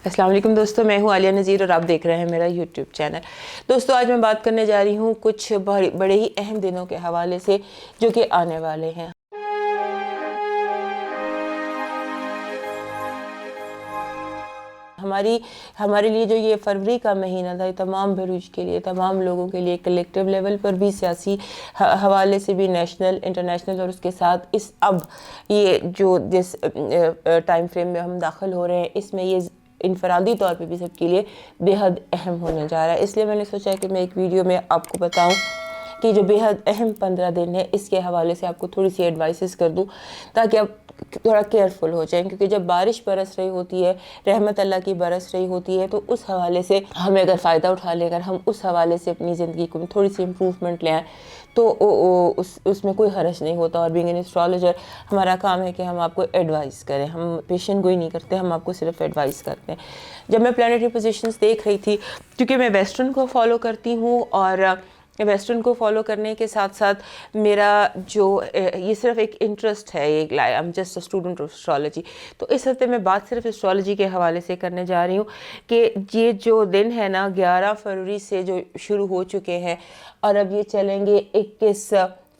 السلام علیکم دوستو، میں ہوں عالیہ نذیر اور آپ دیکھ رہے ہیں میرا یوٹیوب چینل۔ دوستو آج میں بات کرنے جا رہی ہوں کچھ بڑے ہی اہم دنوں کے حوالے سے جو کہ آنے والے ہیں۔ ہمارے لیے جو یہ فروری کا مہینہ تھا، یہ تمام بھروچ کے لیے، تمام لوگوں کے لیے کلیکٹیو لیول پر بھی، سیاسی حوالے سے بھی، نیشنل انٹرنیشنل، اور اس کے ساتھ اب یہ جو جس ٹائم فریم میں ہم داخل ہو رہے ہیں، اس میں یہ انفرادی طور پہ بھی سب کے لیے بے حد اہم ہونے جا رہا ہے۔ اس لیے میں نے سوچا کہ میں ایک ویڈیو میں آپ کو بتاؤں کہ جو بے حد اہم 15 دن ہے، اس کے حوالے سے آپ کو تھوڑی سی ایڈوائسز کر دوں تاکہ آپ تھوڑا کیئرفل ہو جائیں، کیونکہ جب بارش برس رہی ہوتی ہے، رحمت اللہ کی برس رہی ہوتی ہے، تو اس حوالے سے ہمیں اگر فائدہ اٹھا لے کر ہم اس حوالے سے اپنی زندگی کو تھوڑی سی امپروومنٹ لے آئیں تو اس میں کوئی حرج نہیں ہوتا۔ اور بینگ این اسٹرالوجر ہمارا کام ہے کہ ہم آپ کو ایڈوائز کریں، ہم پیشن گوئی نہیں کرتے، ہم آپ کو صرف ایڈوائز کرتے ہیں۔ جب میں پلانیٹری پوزیشنز دیکھ رہی تھی، کیونکہ میں ویسٹرن کو فالو کرتی ہوں، اور ویسٹرن کو فالو کرنے کے ساتھ ساتھ میرا جو یہ صرف ایک انٹرسٹ ہے، I am just a student of astrology, تو اس ہفتے میں بات صرف اسٹرالوجی کے حوالے سے کرنے جا رہی ہوں کہ یہ جو دن ہے نا، 11 فروری سے جو شروع ہو چکے ہیں اور اب یہ چلیں گے 21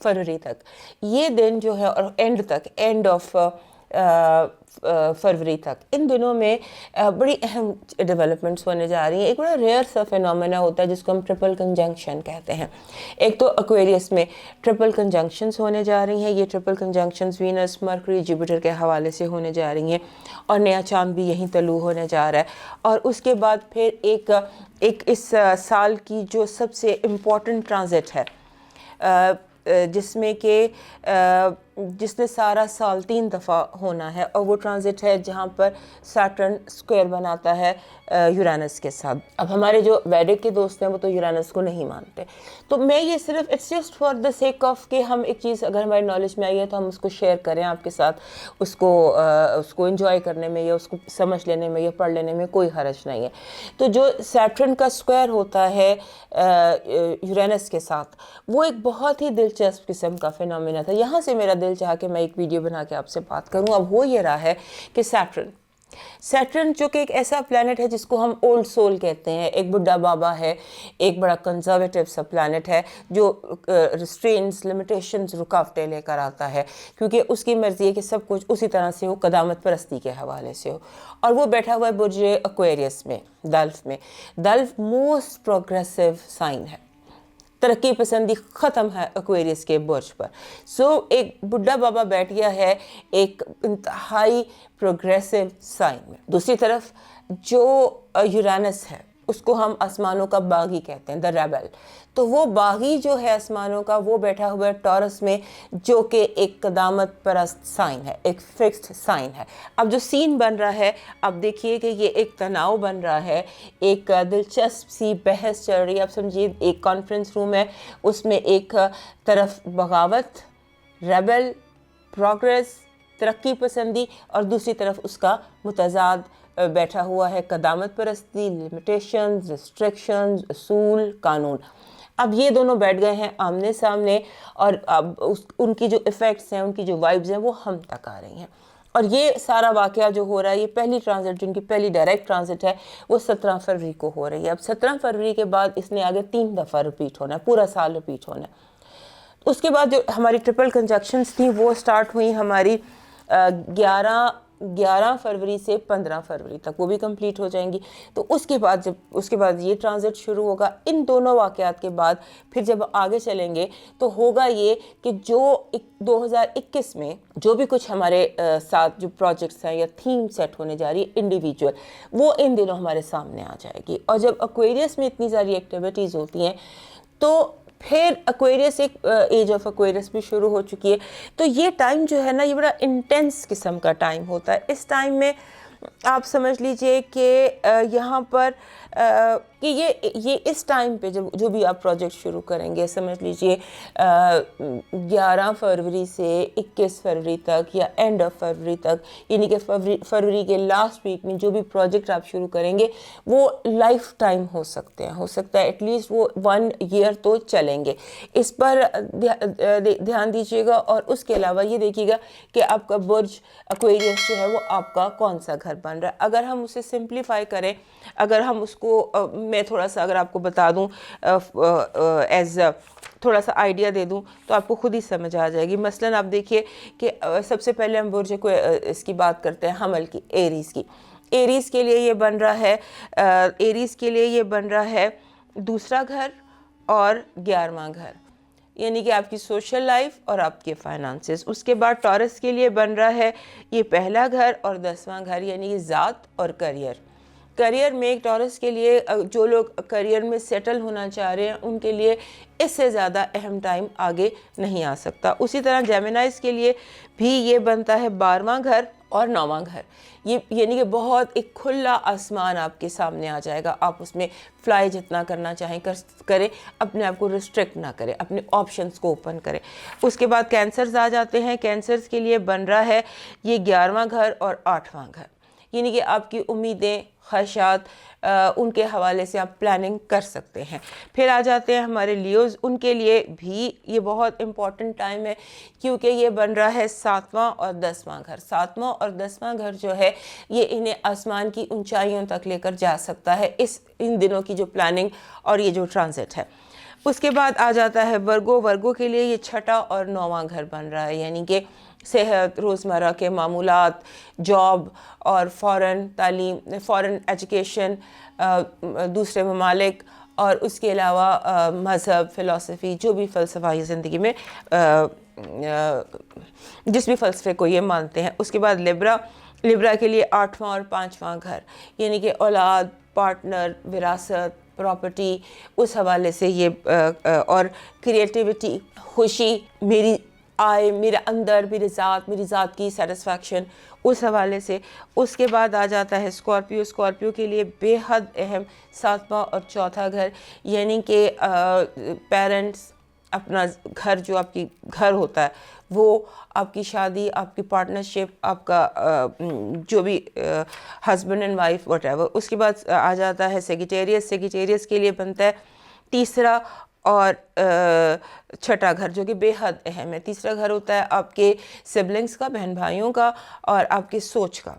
فروری تک، یہ دن جو ہے، اور اینڈ آف فروری تک، ان دنوں میں بڑی اہم ڈیولپمنٹس ہونے جا رہی ہیں۔ ایک بڑا ریئر سا فینومینا ہوتا ہے جس کو ہم ٹرپل کنجنکشن کہتے ہیں۔ ایک تو ایکویریس میں ٹرپل کنجنکشنز ہونے جا رہی ہیں، یہ ٹرپل کنجنکشنز وینس، مرکری، جوپیٹر کے حوالے سے ہونے جا رہی ہیں، اور نیا چاند بھی یہیں طلوع ہونے جا رہا ہے۔ اور اس کے بعد پھر ایک اس سال کی جو سب سے امپورٹنٹ ٹرانزٹ ہے، جس میں کہ جس نے سارا سال 3 دفعہ ہونا ہے، اور وہ ٹرانزٹ ہے جہاں پر سیٹرن اسکوائر بناتا ہے یورینس کے ساتھ۔ اب ہمارے جو ویدک کے دوست ہیں وہ تو یورینس کو نہیں مانتے، تو میں یہ صرف it's just for the sake of کہ ہم ایک چیز اگر ہماری نالج میں آئی ہے تو ہم اس کو شیئر کریں آپ کے ساتھ، اس کو انجوائے کرنے میں یا اس کو سمجھ لینے میں یا پڑھ لینے میں کوئی حرج نہیں ہے۔ تو جو سیٹرن کا اسکوائر ہوتا ہے یورینس کے ساتھ، وہ ایک بہت ہی دلچسپ قسم کا فینومینا تھا۔ یہاں سے میرا دل چاہا کہ میں ایک ویڈیو بنا کے آپ سے بات کروں۔ اب وہ یہ رہا ہے کہ سیٹرن جو کہ ایک ایسا پلانٹ ہے جس کو ہم اولڈ سول کہتے ہیں، ایک بڈھا بابا ہے، ایک بڑا کنزرویٹو سا پلانٹ ہے جو ریسٹرینز، لمیٹیشنز، رکاوٹیں لے کر آتا ہے، کیونکہ اس کی مرضی ہے کہ سب کچھ اسی طرح سے ہو، قدامت پرستی کے حوالے سے ہو۔ اور وہ بیٹھا ہوا ہے برج ایکویریس میں، دلف میں۔ دلف موسٹ پروگریسو سائن ہے، ترقی پسندی ختم ہے ایکویریس کے برج پر۔ ایک بڈھا بابا بیٹھ گیا ہے ایک انتہائی پروگریسو سائن میں۔ دوسری طرف جو یورینس ہے، اس کو ہم آسمانوں کا باغی کہتے ہیں، دا ریبل، تو وہ باغی جو ہے آسمانوں کا، وہ بیٹھا ہوا ہے ٹورس میں، جو کہ ایک قدامت پرست سائن ہے، ایک فکسڈ سائن ہے۔ اب جو سین بن رہا ہے، اب دیکھیے کہ یہ ایک تناؤ بن رہا ہے، ایک دلچسپ سی بحث چل رہی ہے۔ اب سمجھیے ایک کانفرنس روم ہے، اس میں ایک طرف بغاوت، ریبل، پروگریس، ترقی پسندی، اور دوسری طرف اس کا متضاد بیٹھا ہوا ہے، قدامت پرستی، لمیٹیشنز، ریسٹرکشنز، اصول، قانون۔ اب یہ دونوں بیٹھ گئے ہیں آمنے سامنے، اور اب ان کی جو ایفیکٹس ہیں، ان کی جو وائبز ہیں، وہ ہم تک آ رہی ہیں۔ اور یہ سارا واقعہ جو ہو رہا ہے، یہ پہلی ٹرانزٹ، جن کی پہلی ڈائریکٹ ٹرانزٹ ہے، وہ 17 فروری کو ہو رہی ہے۔ اب 17 فروری کے بعد اس نے آگے 3 دفعہ ریپیٹ ہونا ہے، پورا سال ریپیٹ ہونا ہے۔ اس کے بعد جو ہماری ٹرپل کنجنکشنز تھیں، وہ سٹارٹ ہوئی ہماری 11 فروری سے 15 فروری تک، وہ بھی کمپلیٹ ہو جائیں گی۔ تو اس کے بعد یہ ٹرانزٹ شروع ہوگا۔ ان دونوں واقعات کے بعد پھر جب آگے چلیں گے تو ہوگا یہ کہ جو 2021 میں جو بھی کچھ ہمارے ساتھ جو پروجیکٹس ہیں یا تھیم سیٹ ہونے جا رہی ہے انڈیویجول، وہ ان دنوں ہمارے سامنے آ جائے گی۔ اور جب ایکویریس میں اتنی ساری ایکٹیویٹیز ہوتی ہیں تو پھر ایکویریس، ایک ایج آف ایکویریس بھی شروع ہو چکی ہے۔ تو یہ ٹائم جو ہے نا، یہ بڑا انٹینس قسم کا ٹائم ہوتا ہے۔ اس ٹائم میں آپ سمجھ لیجئے کہ یہاں پر کہ یہ اس ٹائم پہ جو بھی آپ پروجیکٹ شروع کریں گے، سمجھ لیجئے 11 فروری سے 21 فروری تک یا اینڈ آف فروری تک، یعنی کہ فروری کے لاسٹ ویک میں جو بھی پروجیکٹ آپ شروع کریں گے وہ لائف ٹائم ہو سکتے ہیں، ہو سکتا ہے ایٹ لیسٹ وہ 1 ایئر تو چلیں گے۔ اس پر دھیان دیجیے گا، اور اس کے علاوہ یہ دیکھیے گا کہ آپ کا برج ایکویریس جو ہے وہ آپ کا کون سا گھر گھر بن رہا ہے. اگر ہم اسے سمپلیفائی کریں, اگر ہم اس کو میں تھوڑا سا اگر آپ کو بتا دوں ایز تھوڑا سا آئیڈیا دے دوں تو آپ کو خود ہی سمجھ آ جائے گی. مثلاً آپ دیکھیے کہ سب سے پہلے ہم برج کو اس کی بات کرتے ہیں, حمل کی, ایریز کی. ایریز کے لیے یہ بن رہا ہے, ایریز کے لیے یہ بن رہا ہے دوسرا گھر اور 11واں گھر, یعنی کہ آپ کی سوشل لائف اور آپ کے فائنانسز. اس کے بعد ٹورس کے لیے بن رہا ہے یہ پہلا گھر اور 10واں گھر, یعنی کہ ذات اور کریئر. کریئر میں ایک ٹورس کے لیے جو لوگ کریئر میں سیٹل ہونا چاہ رہے ہیں ان کے لیے اس سے زیادہ اہم ٹائم آگے نہیں آ سکتا. اسی طرح جیمنائز کے لیے بھی یہ بنتا ہے 12واں گھر اور 9واں گھر. یہ یعنی کہ بہت ایک کھلا آسمان آپ کے سامنے آ جائے گا. آپ اس میں فلائی جتنا کرنا چاہیں کریں, اپنے آپ کو ریسٹرکٹ نہ کریں, اپنے آپشنز کو اوپن کریں. اس کے بعد کینسرز آ جاتے ہیں. کینسرز کے لیے بن رہا ہے یہ 11واں گھر اور 8واں گھر, یعنی کہ آپ کی امیدیں, خواہشات, ان کے حوالے سے آپ پلاننگ کر سکتے ہیں. پھر آ جاتے ہیں ہمارے لیوز, ان کے لیے بھی یہ بہت امپورٹنٹ ٹائم ہے کیونکہ یہ بن رہا ہے 7واں اور 10واں گھر. 7واں اور 10واں گھر جو ہے یہ انہیں آسمان کی اونچائیوں تک لے کر جا سکتا ہے ان دنوں کی جو پلاننگ اور یہ جو ٹرانزٹ ہے. اس کے بعد آ جاتا ہے ورگو. ورگو کے لیے یہ 6واں اور 9واں گھر بن رہا ہے, یعنی کہ صحت, روزمرہ کے معمولات, جاب اور فورن تعلیم, فورن ایجوکیشن, دوسرے ممالک, اور اس کے علاوہ مذہب, فلسفی, جو بھی فلسفہ یہ زندگی میں جس بھی فلسفے کو یہ مانتے ہیں. اس کے بعد لیبرا. لیبرا کے لیے 8واں اور 5واں گھر, یعنی کہ اولاد, پارٹنر, وراثت, پراپرٹی, اس حوالے سے یہ اور کریٹیوٹی, خوشی, میری آئے, میرے اندر, میری ذات کی سیٹسفیکشن, اس حوالے سے. اس کے بعد آ جاتا ہے اسکارپیو. اسکارپیو کے لیے بے حد اہم 7واں اور 4تھا گھر, یعنی کہ پیرنٹس, اپنا گھر جو آپ کی گھر ہوتا ہے وہ, آپ کی شادی, آپ کی پارٹنرشپ, آپ کا جو بھی husband and wife whatever. اس کے بعد آ جاتا ہے سیگیٹیریس. سیگیٹیریس کے لیے بنتا ہے تیسرا اور 6واں گھر, جو کہ بے حد اہم ہے. تیسرا گھر ہوتا ہے آپ کے سبلنگز کا, بہن بھائیوں کا, اور آپ کی سوچ کا.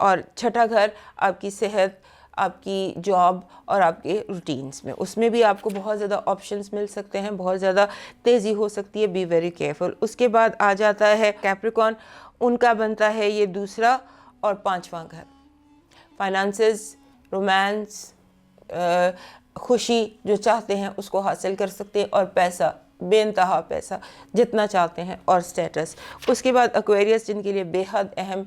اور 6واں گھر آپ کی صحت, آپ کی جاب اور آپ کے روٹینز میں. اس میں بھی آپ کو بہت زیادہ آپشنز مل سکتے ہیں, بہت زیادہ تیزی ہو سکتی ہے. Be very careful. اس کے بعد آ جاتا ہے کیپریکارن. ان کا بنتا ہے یہ 2 اور 5واں گھر. فائنانسز, رومانس, خوشی جو چاہتے ہیں اس کو حاصل کر سکتے ہیں, اور پیسہ, بے انتہا پیسہ جتنا چاہتے ہیں, اور سٹیٹس. اس کے بعد ایکویریس, جن کے لیے بے حد اہم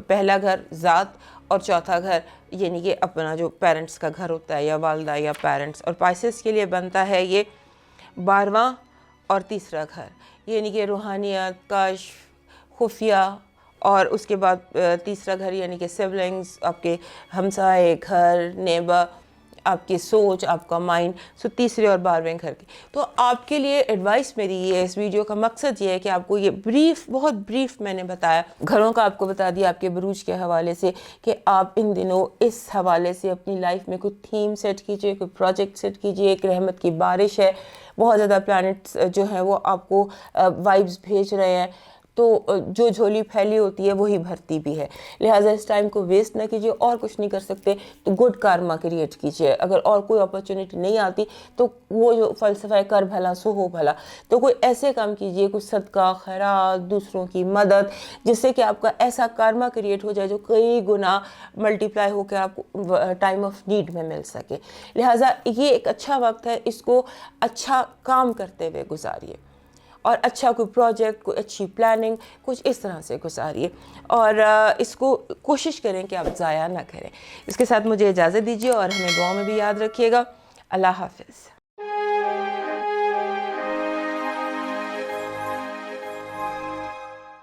پہلا گھر ذات اور 4تھا گھر, یعنی کہ اپنا جو پیرنٹس کا گھر ہوتا ہے, یا والدہ یا پیرنٹس. اور پائسس کے لیے بنتا ہے یہ 12واں اور 3را گھر, یعنی کہ روحانیت, کشف, خفیہ. اور اس کے بعد 3را گھر یعنی کہ سبلنگز, آپ کے ہمسائے, گھر, نیبر, آپ کی سوچ, آپ کا مائنڈ. سو 3 اور 12ویں گھر کی. تو آپ کے لیے ایڈوائس میری یہ ہے, اس ویڈیو کا مقصد یہ ہے کہ آپ کو یہ بہت بریف میں نے بتایا, گھروں کا آپ کو بتا دیا آپ کے بروج کے حوالے سے, کہ آپ ان دنوں اس حوالے سے اپنی لائف میں کوئی تھیم سیٹ کیجئے, کوئی پروجیکٹ سیٹ کیجئے. ایک رحمت کی بارش ہے, بہت زیادہ پلانٹس جو ہیں وہ آپ کو وائبز بھیج رہے ہیں, تو جو جھولی پھیلی ہوتی ہے وہی بھرتی بھی ہے. لہٰذا اس ٹائم کو ویسٹ نہ کیجیے. اور کچھ نہیں کر سکتے تو گڈ کارما کریٹ کیجیے. اگر اور کوئی اپرچونیٹی نہیں آتی تو وہ جو فلسفہ کر بھلا سو ہو بھلا, تو کوئی ایسے کام کیجیے, کوئی صدقہ, خیرات, دوسروں کی مدد, جس سے کہ آپ کا ایسا کارما کریٹ ہو جائے جو کئی گنا ملٹیپلائی ہو کے آپ کو ٹائم آف نیڈ میں مل سکے. لہٰذا یہ ایک اچھا وقت ہے, اس کو اچھا کام کرتے ہوئے گزاریے, اور اچھا کوئی پروجیکٹ, کوئی اچھی پلاننگ, کچھ اس طرح سے گزاریے, اور اس کو کوشش کریں کہ آپ ضائع نہ کریں. اس کے ساتھ مجھے اجازت دیجیے, اور ہمیں دعاؤں میں بھی یاد رکھیے گا. اللہ حافظ.